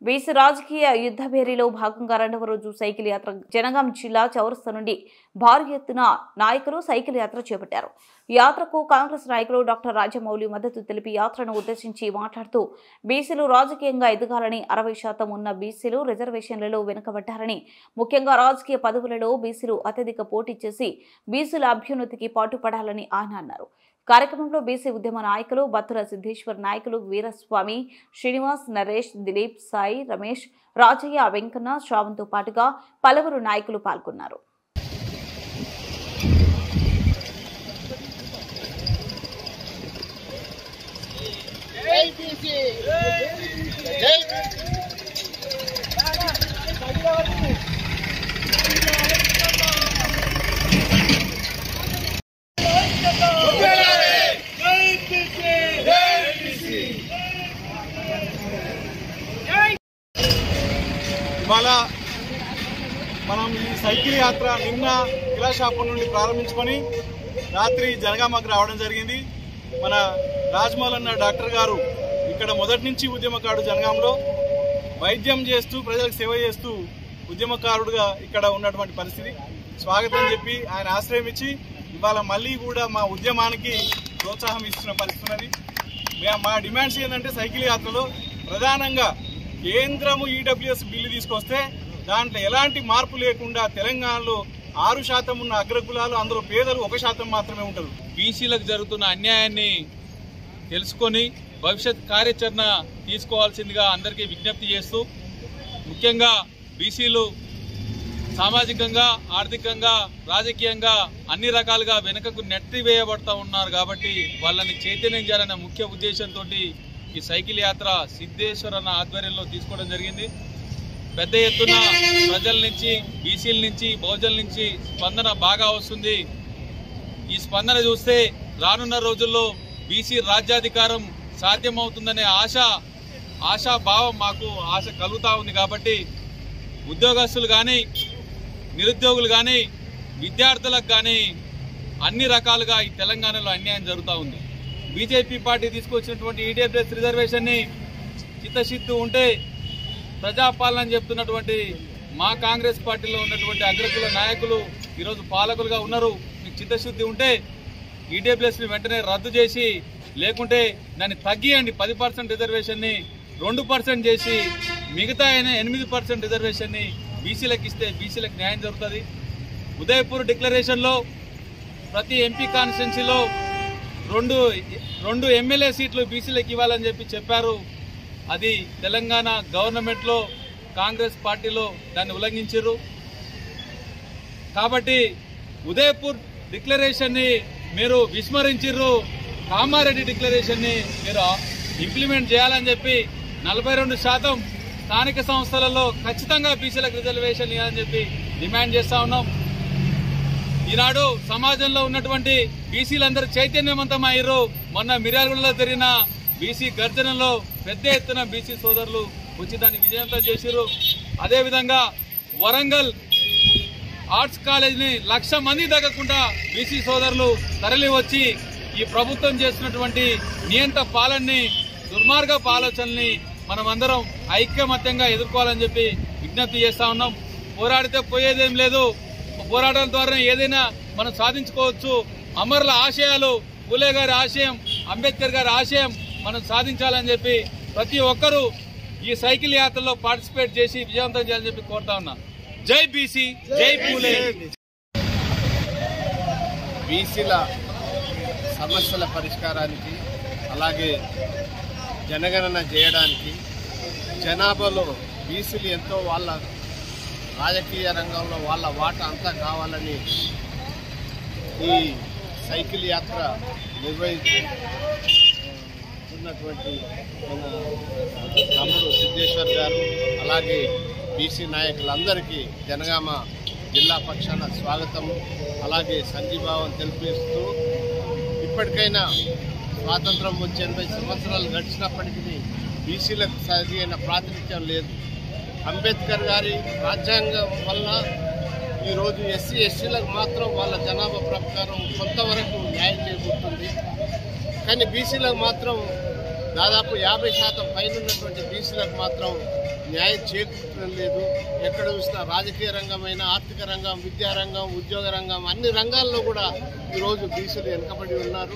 BC రాజకీయ యుద్ధభేరీలో భాగంగా రెండవ రోజు సైకిల్ యాత్ర జనగాం జిల్లా చౌరస్తా నుండి భారీ ఎత్తున నాయకులు సైకిల్ యాత్ర చేపట్టారు. యాత్రకు కాంగ్రెస్ నాయకులు డాక్టర్ రాజమౌళి మద్దతు తెలిపి యాత్రను ఉద్దేశించి మాట్లాడుతూ బీసీలు రాజకీయంగా ఎదగాలని 60% ఉన్న బీసీలు రిజర్వేషన్లలో వెనుకబడ్డారని, ముఖ్యంగా రాజకీయ పదవులలో బీసీలు అత్యధిక పోటీ చేసి బీసీల అభ్యున్నతికి పాటుపడాలని ఆయన అన్నారు. కార్యక్రమంలో బీసీ ఉద్యమ నాయకులు బత్తుల సిద్ధేశ్వర్, నాయకులు వీరస్వామి, శ్రీనివాస్, నరేష్, దిలీప్, సాయి, రమేష్, రాజయ్య, వెంకన్న, శ్రావణ్తో పాటుగా పలువురు నాయకులు పాల్గొన్నారు. ఇవాళ మనం ఈ సైకిల్ యాత్ర నిన్న కిలాషాపురం నుండి ప్రారంభించుకొని రాత్రి జనగామకు రావడం జరిగింది. మన రాజమౌళి అన్న డాక్టర్ గారు ఇక్కడ మొదటి నుంచి ఉద్యమకారుడు, జనగాంలో వైద్యం చేస్తూ ప్రజలకు సేవ చేస్తూ ఉద్యమకారుడుగా ఇక్కడ ఉన్నటువంటి పరిస్థితి. స్వాగతం చెప్పి ఆయన ఆశ్రయం ఇచ్చి ఇవాళ మళ్ళీ కూడా మా ఉద్యమానికి ప్రోత్సాహం ఇస్తున్న పరిస్థితి ఉన్నది. మా డిమాండ్స్ ఏంటంటే సైకిల్ యాత్రలో ప్రధానంగా కేంద్రము ఈడబ్ల్యూఎస్ బిల్లు తీసుకొస్తే దాంట్లో ఎలాంటి మార్పు లేకుండా తెలంగాణలో 6% ఉన్న అగ్రకులాలు, అందులో పేదలు 1% మాత్రమే ఉంటారు. బీసీలకు జరుగుతున్న అన్యాయాన్ని తెలుసుకొని భవిష్యత్ కార్యాచరణ తీసుకోవాల్సిందిగా అందరికీ విజ్ఞప్తి చేస్తూ, ముఖ్యంగా బీసీలు సామాజికంగా, ఆర్థికంగా, రాజకీయంగా అన్ని రకాలుగా వెనుకకు నెట్టివేయబడతా ఉన్నారు. కాబట్టి వాళ్ళని చైతన్యం చేయాలనే ముఖ్య ఉద్దేశంతో ఈ సైకిల్ యాత్ర సిద్ధేశ్వర్ అన్న ఆధ్వర్యంలో తీసుకోవడం జరిగింది. పెద్ద ఎత్తున ప్రజల నుంచి, బీసీల నుంచి, బహుజనుల నుంచి స్పందన బాగా వస్తుంది. ఈ స్పందన చూస్తే రానున్న రోజుల్లో బీసీ రాజ్యాధికారం సాధ్యమవుతుందనే ఆశాభావం మాకు కలుగుతూ ఉంది. కాబట్టి ఉద్యోగస్తులు కానీ, నిరుద్యోగులు కానీ, విద్యార్థులకు కానీ అన్ని రకాలుగా ఈ తెలంగాణలో అన్యాయం జరుగుతూ ఉంది. బీజేపీ పార్టీ తీసుకొచ్చినటువంటి ఈడబ్ల్యూఎస్ రిజర్వేషన్ని చిత్తశుద్ధి ఉంటే ప్రజాపాలన అని చెప్తున్నటువంటి మా కాంగ్రెస్ పార్టీలో ఉన్నటువంటి అగ్రకుల నాయకులు ఈరోజు పాలకులుగా ఉన్నారు. మీకు చిత్తశుద్ధి ఉంటే ఈడబ్ల్యూఎస్ని వెంటనే రద్దు చేసి, లేకుంటే దాన్ని తగ్గియండి. 10% రిజర్వేషన్ని 2% చేసి మిగతా 8% రిజర్వేషన్ని బీసీలకు ఇస్తే బీసీలకు న్యాయం జరుగుతుంది. ఉదయపూర్ డిక్లరేషన్లో ప్రతి ఎంపీ కాన్స్టిట్యున్సీలో రెండు ఎమ్మెల్యే సీట్లు బీసీలకు ఇవ్వాలని చెప్పారు. అది తెలంగాణ గవర్నమెంట్లో కాంగ్రెస్ పార్టీలో దాన్ని ఉల్లంఘించారు. కాబట్టి ఉదయపూర్ డిక్లరేషన్ని మీరు విస్మరించారు. కామారెడ్డి డిక్లరేషన్ని మీరు ఇంప్లిమెంట్ చేయాలని చెప్పి 42% స్థానిక సంస్థలలో ఖచ్చితంగా బీసీలకు రిజర్వేషన్ ఇవ్వాలని చెప్పి డిమాండ్ చేస్తా ఉన్నాం. ఈనాడు సమాజంలో ఉన్నటువంటి బీసీలందరూ చైతన్యవంతమయ్యారు. మొన్న మిర్యాలగూడలో జరిగిన బీసీ గర్జనలో పెద్ద ఎత్తున బీసీ సోదరులు వచ్చి దాన్ని విజయవంతం చేశారు. అదేవిధంగా వరంగల్ ఆర్ట్స్ కాలేజీని 1,00,000 మంది తగ్గకుండా బీసీ సోదరులు తరలి వచ్చి ఈ ప్రభుత్వం చేస్తున్నటువంటి నియంత పాలనని, దుర్మార్గపు ఆలోచనల్ని మనమందరం ఐక్యమత్యంగా ఎదుర్కోవాలని చెప్పి విజ్ఞప్తి చేస్తా ఉన్నాం. పోరాడితే పోయేదేం లేదు. పోరాటాల ద్వారా ఏదైనా మనం సాధించుకోవచ్చు. అమరుల ఆశయాలు, పూలే గారి ఆశయం, అంబేద్కర్ గారి ఆశయం మనం సాధించాలని చెప్పి ప్రతి ఒక్కరూ ఈ సైకిల్ యాత్రలో పార్టిసిపేట్ చేసి విజయవంతం చేయాలని చెప్పి కోరుతా ఉన్నా. జై బీసీ, జై పూలే. బీసీల సమస్యల పరిష్కారానికి, అలాగే జనగణన చేయడానికి, జనాభాలో బీసీలు ఎంతో వాళ్ళ రాజకీయ రంగంలో వాళ్ళ వాటా అంతా కావాలని ఈ సైకిల్ యాత్ర నిర్వహిస్తున్నటువంటి మన తమ్ముడు సిద్ధేశ్వర్ గారు, అలాగే బీసీ నాయకులందరికీ జనగామ జిల్లా పక్షాన స్వాగతం, అలాగే సంఘీభావం తెలిపిస్తూ, ఇప్పటికైనా స్వాతంత్రం వచ్చి 80 సంవత్సరాలు గడిచినప్పటికీ బీసీలకు సరైన ప్రాతినిధ్యం లేదు. అంబేద్కర్ గారి రాజ్యాంగం వల్ల ఈరోజు ఎస్సీ ఎస్టీలకు మాత్రం వాళ్ళ జనాభా ప్రకారం కొంతవరకు న్యాయం చేకూరుతుంది. కానీ బీసీలకు మాత్రం దాదాపు 50% పైన ఉన్నటువంటి బీసీలకు మాత్రం న్యాయం చేకూర్చడం లేదు. ఎక్కడ చూసినా రాజకీయ రంగమైన, ఆర్థిక రంగం, విద్యారంగం, ఉద్యోగ రంగం, అన్ని రంగాల్లో కూడా ఈరోజు బీసీలు వెనుకబడి ఉన్నారు.